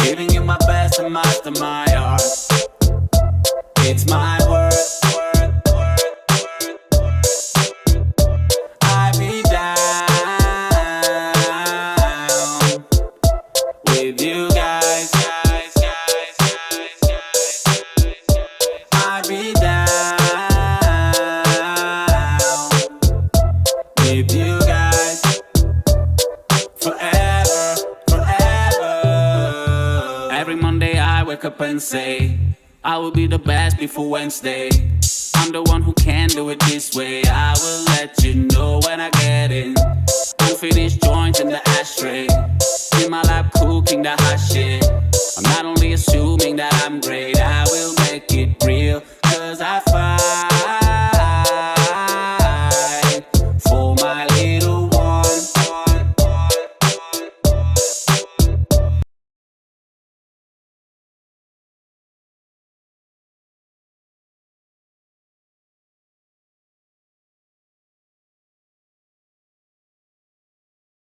Giving you my best and master my art. It's my word. I be down with you guys. I be down with you guys forever, forever. Every Monday I wake up and say I will be the best before Wednesday. I'm the one who can do it this way. I will let you know when I get in. Unfinished joints in the ashtray. In my lap cooking the hot shit. I'm not only assuming that I'm great, I will make it real. Cause I